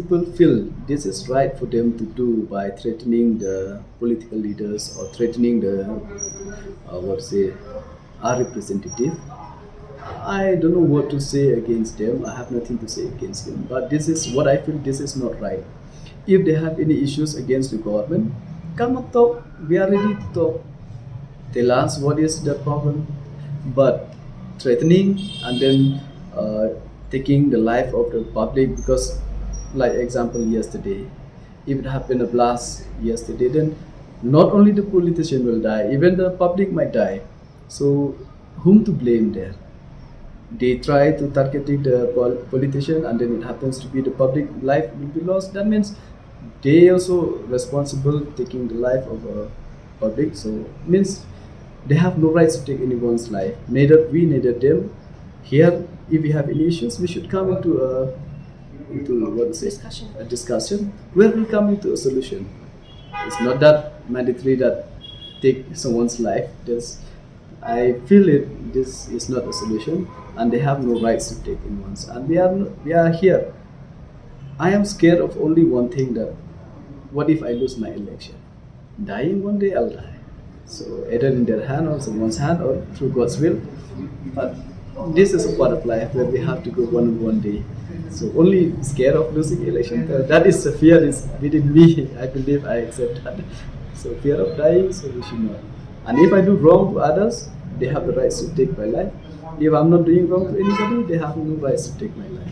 people feel this is right for them to do by threatening the political leaders or threatening the what say our representative. I don't know what to say against them. I have nothing to say against them. But this is what I feel. This is not right. If they have any issues against the government, come and talk. We are ready to talk. Tell us what is the problem. But threatening and then taking the life of the public because, like example yesterday, if it happened a blast yesterday, then not only the politician will die, even the public might die. So whom to blame there? They try to target the politician and then it happens to be the public life will be lost. That means they also responsible taking the life of a public. So means they have no rights to take anyone's life, neither we neither them. Here if we have any issues we should come into what to say Discussion. a discussion where we come into a solution. It's not that mandatory that take someone's life. This, I feel it. This is not a solution, and they have no rights to take anyone's. And we are here. I am scared of only one thing that what if I lose my election? Dying one day I'll die. So either in their hand or someone's hand or through God's will. But this is a part of life where we have to go one day. So only scared of losing election. That is a fear is within me. I believe I accept that. So fear of dying, so we should not. And if I do wrong to others, they have the rights to take my life. If I'm not doing wrong to anybody, they have no rights to take my life.